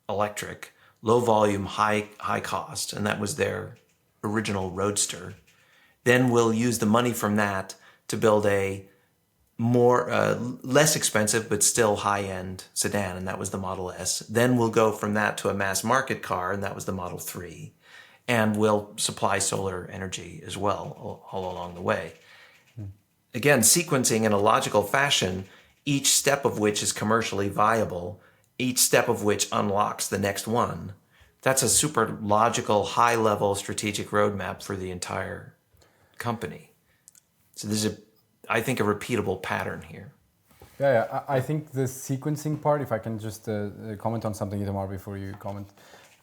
electric, low volume, high cost. And that was their original Roadster. Then we'll use the money from that to build a more less expensive but still high-end sedan, and that was the Model S. Then we'll go from that to a mass market car, and that was the Model 3. And we'll supply solar energy as well all along the way. Again, sequencing in a logical fashion, each step of which is commercially viable, each step of which unlocks the next one. That's a super logical, high-level strategic roadmap for the entire company. So there's I think, a repeatable pattern here. Yeah, I think the sequencing part, if I can just comment on something, Itamar, before you comment.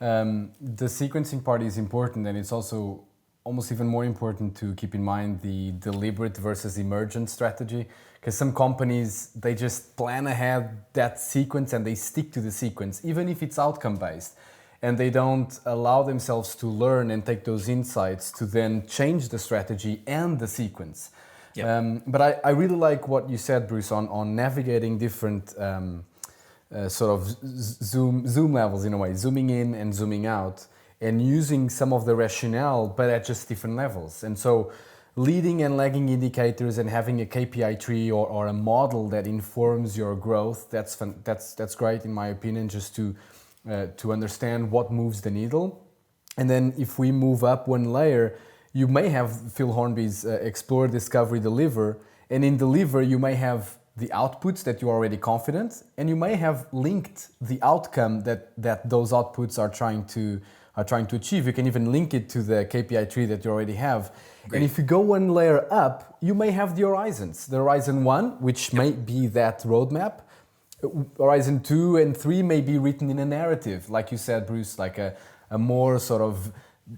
The sequencing part is important, and it's also almost even more important to keep in mind the deliberate versus emergent strategy, because some companies, they just plan ahead that sequence and they stick to the sequence, even if it's outcome-based, and they don't allow themselves to learn and take those insights to then change the strategy and the sequence. Yep. But I really like what you said, Bruce, on navigating different sort of zoom levels in a way, zooming in and zooming out, and using some of the rationale, but at just different levels. And so leading and lagging indicators and having a KPI tree or a model that informs your growth, that's great in my opinion, just to understand what moves the needle. And then if we move up one layer, you may have Phil Hornby's explore, discovery, deliver, and in deliver you may have the outputs that you're already confident, and you may have linked the outcome that those outputs are trying to achieve. You can even link it to the KPI tree that you already have. Great. And if you go one layer up, you may have the horizons. The horizon 1, which may be that roadmap. Horizon 2 and 3 may be written in a narrative, like you said, Bruce, like a more sort of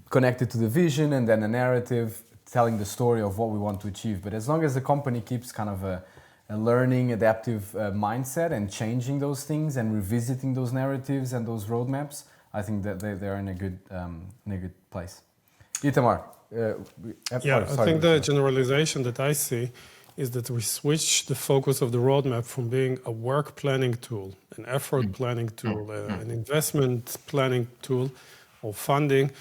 connected to the vision, and then a narrative telling the story of what we want to achieve. But as long as the company keeps kind of a learning, adaptive mindset and changing those things and revisiting those narratives and those roadmaps, I think that they're in a good place. Itamar. I think the generalization that I see is that we switch the focus of the roadmap from being a work planning tool, an effort planning tool, an investment planning tool, or funding,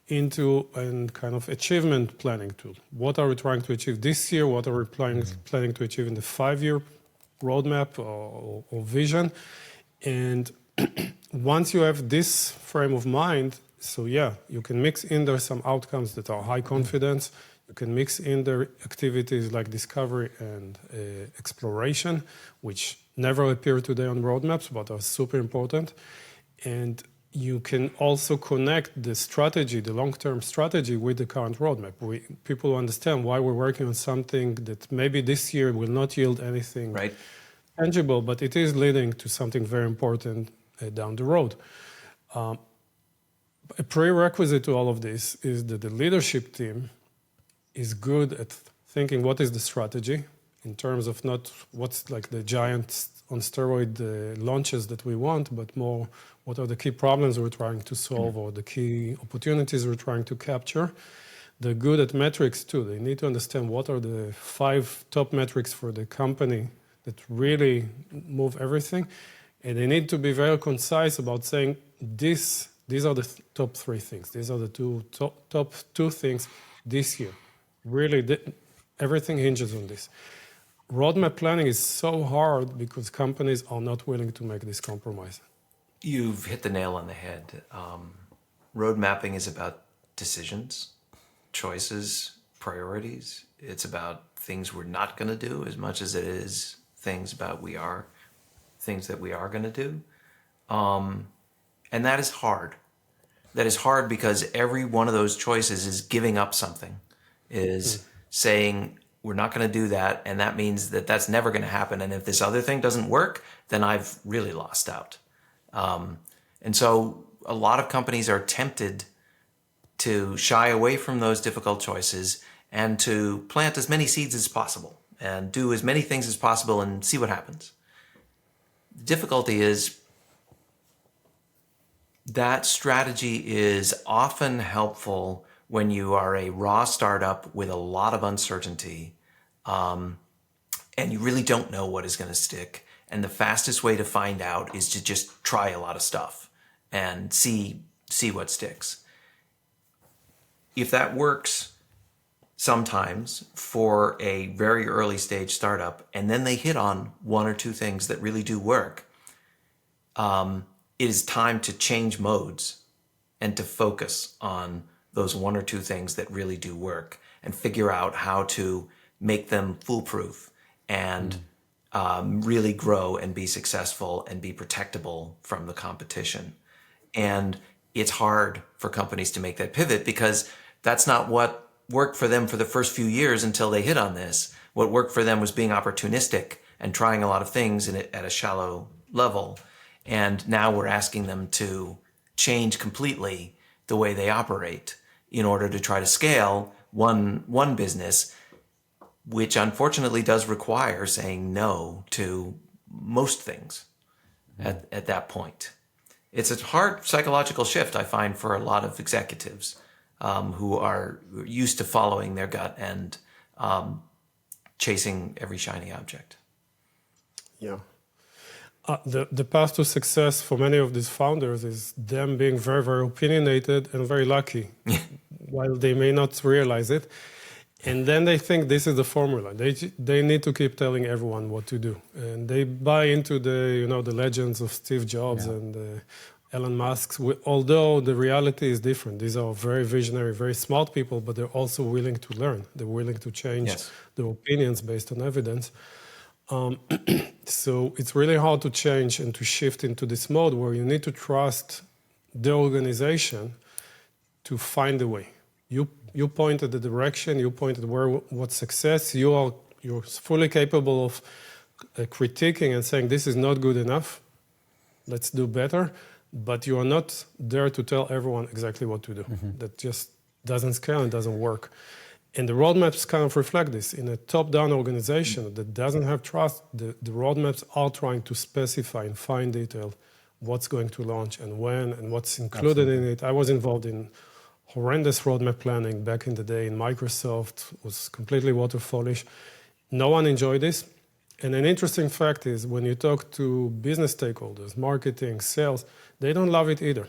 into a kind of achievement planning tool. What are we trying to achieve this year? What are we planning to achieve in the 5-year roadmap or vision? And once you have this frame of mind, so yeah, you can mix in there some outcomes that are high confidence. You can mix in their activities like discovery and exploration, which never appear today on roadmaps, but are super important. And you can also connect the strategy, the long-term strategy, with the current roadmap. People understand why we're working on something that maybe this year will not yield anything tangible, but it is leading to something very important down the road. A prerequisite to all of this is that the leadership team is good at thinking what is the strategy in terms of not what's like the giant on steroid launches that we want, but more what are the key problems we're trying to solve or the key opportunities we're trying to capture. They're good at metrics too. They need to understand what are the 5 top metrics for the company that really move everything. And they need to be very concise about saying these are the top 3 things. These are the top 2 things this year. Really, everything hinges on this. Roadmap planning is so hard because companies are not willing to make this compromise. You've hit the nail on the head. Road mapping is about decisions, choices, priorities. It's about things we're not going to do as much as it is things that we are going to do. And that is hard. That is hard because every one of those choices is giving up something, is saying, we're not going to do that, and that means that that's never going to happen. And if this other thing doesn't work, then I've really lost out. And so a lot of companies are tempted to shy away from those difficult choices and to plant as many seeds as possible and do as many things as possible and see what happens. The difficulty is that strategy is often helpful when you are a raw startup with a lot of uncertainty, and you really don't know what is going to stick. And the fastest way to find out is to just try a lot of stuff and see what sticks. If that works sometimes for a very early stage startup, and then they hit on 1 or 2 things that really do work, it is time to change modes and to focus on those 1 or 2 things that really do work and figure out how to make them foolproof and really grow and be successful and be protectable from the competition. And it's hard for companies to make that pivot because that's not what worked for them for the first few years until they hit on this. What worked for them was being opportunistic and trying a lot of things at a shallow level. And now we're asking them to change completely the way they operate in order to try to scale one business, which unfortunately does require saying no to most things at that point. It's a hard psychological shift, I find, for a lot of executives who are used to following their gut and chasing every shiny object. Yeah. The path to success for many of these founders is them being very, very opinionated and very lucky, while they may not realize it. And then they think this is the formula. They need to keep telling everyone what to do, and they buy into the legends of Steve Jobs and Elon Musk. Although the reality is different. These are very visionary, very smart people, but they're also willing to learn. They're willing to change their opinions based on evidence. So it's really hard to change and to shift into this mode where you need to trust the organization to find a way. You pointed the direction, you pointed what's success. You're fully capable of critiquing and saying this is not good enough. Let's do better. But you are not there to tell everyone exactly what to do. That just doesn't scale and doesn't work. And the roadmaps kind of reflect this. In a top-down organization that doesn't have trust, the roadmaps are trying to specify in fine detail what's going to launch and when and what's included in it. I was involved in horrendous roadmap planning back in the day in Microsoft. It was completely waterfallish. No one enjoyed this. And an interesting fact is when you talk to business stakeholders, marketing, sales, they don't love it either.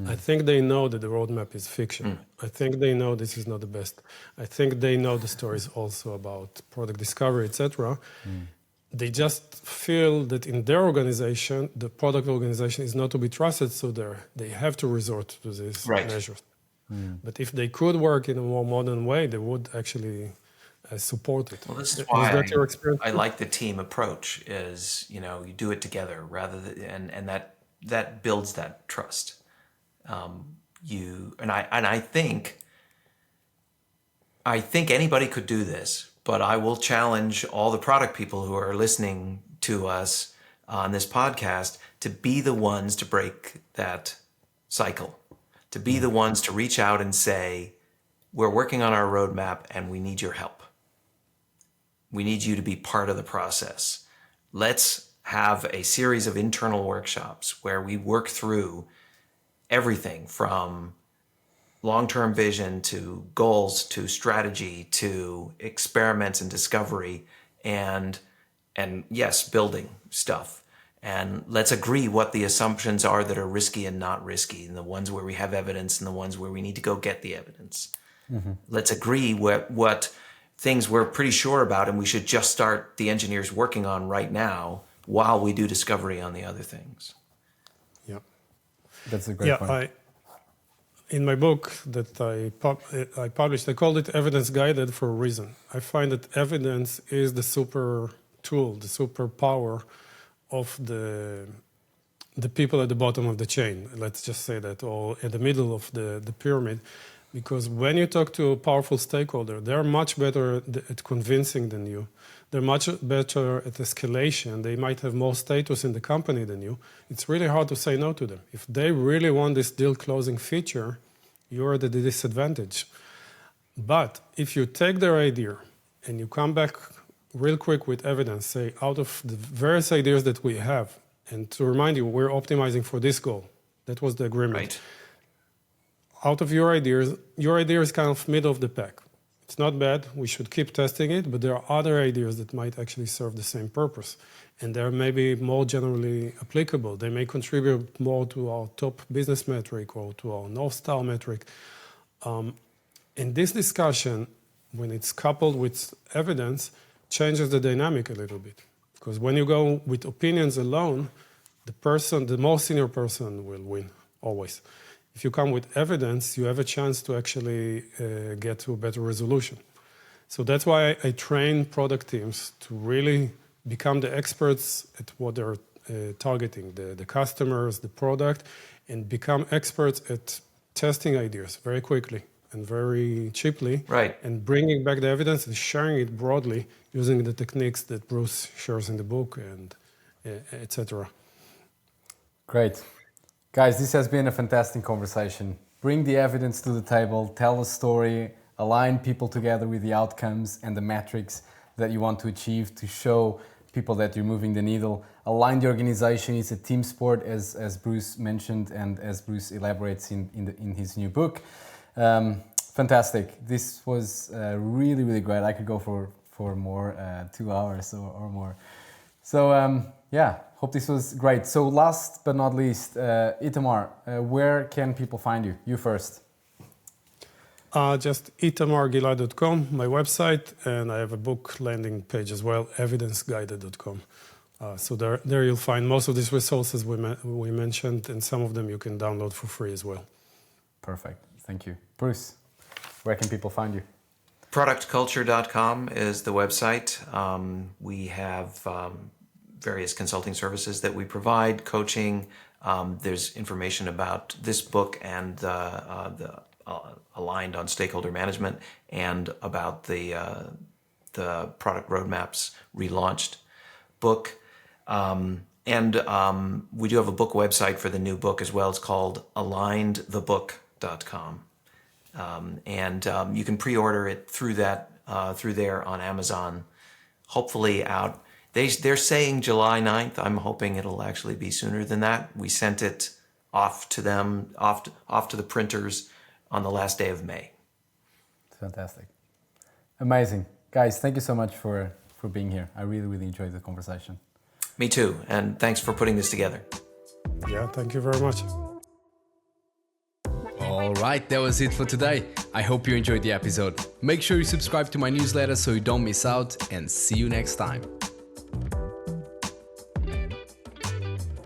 I think they know that the roadmap is fiction. I think they know this is not the best. I think they know the story is also about product discovery, etc. They just feel that in their organization, the product organization is not to be trusted, so they have to resort to these measures. But if they could work in a more modern way, they would actually support it. Well, this is Is why that your experience? I like the team approach. Is you do it together rather than and that builds that trust. I think anybody could do this, but I will challenge all the product people who are listening to us on this podcast to be the ones to break that cycle, to be the ones to reach out and say, we're working on our roadmap and we need your help. We need you to be part of the process. Let's have a series of internal workshops where we work through everything from long-term vision to goals to strategy to experiments and discovery and yes, building stuff. And let's agree what the assumptions are that are risky and not risky, and the ones where we have evidence and the ones where we need to go get the evidence. Let's agree what things we're pretty sure about and we should just start the engineers working on right now while we do discovery on the other things. Yeah. That's a great point. In my book that I published, I called it Evidence Guided for a reason. I find that evidence is the super tool, the superpower of the people at the bottom of the chain, let's just say that, or at the middle of the pyramid. Because when you talk to a powerful stakeholder, they're much better at convincing than you. They're much better at escalation. They might have more status in the company than you. It's really hard to say no to them. If they really want this deal closing feature, you're at the disadvantage. But if you take their idea and you come back real quick with evidence, say, out of the various ideas that we have, and to remind you, we're optimizing for this goal. That was the agreement. Right. Out of your idea is kind of middle of the pack. It's not bad, we should keep testing it, but there are other ideas that might actually serve the same purpose. And they're maybe more generally applicable. They may contribute more to our top business metric or to our North Star metric. And this discussion, when it's coupled with evidence, changes the dynamic a little bit. Because when you go with opinions alone, the most senior person will win, always. If you come with evidence, you have a chance to actually get to a better resolution. So that's why I train product teams to really become the experts at what they're targeting, the customers, the product, and become experts at testing ideas very quickly and very cheaply, Right. and bringing back the evidence and sharing it broadly using the techniques that Bruce shares in the book and etc. Great. Guys, this has been a fantastic conversation. Bring the evidence to the table, tell a story, align people together with the outcomes and the metrics that you want to achieve to show people that you're moving the needle. Align the organization. It's a team sport, as Bruce mentioned and as Bruce elaborates in his new book. Fantastic. This was really, really great. I could go for more, 2 hours or more. So yeah, hope this was great. So last but not least, Itamar, where can people find you? You first. Just itamargilad.com, my website, and I have a book landing page as well, evidenceguided.com. So there you'll find most of these resources we mentioned, and some of them you can download for free as well. Perfect. Thank you. Bruce, where can people find you? Productculture.com is the website. We have various consulting services that we provide, coaching. There's information about this book and the aligned on stakeholder management, and about the Product Roadmaps Relaunched book. And we do have a book website for the new book as well. It's called alignedthebook.com. And you can pre-order it through there on Amazon. Hopefully out. They're saying July 9th. I'm hoping it'll actually be sooner than that. We sent it off to them, off to the printers on the last day of May. Fantastic. Amazing. Guys, thank you so much for being here. I really, really enjoyed the conversation. Me too. And thanks for putting this together. Yeah, thank you very much. All right, that was it for today. I hope you enjoyed the episode. Make sure you subscribe to my newsletter so you don't miss out, and see you next time.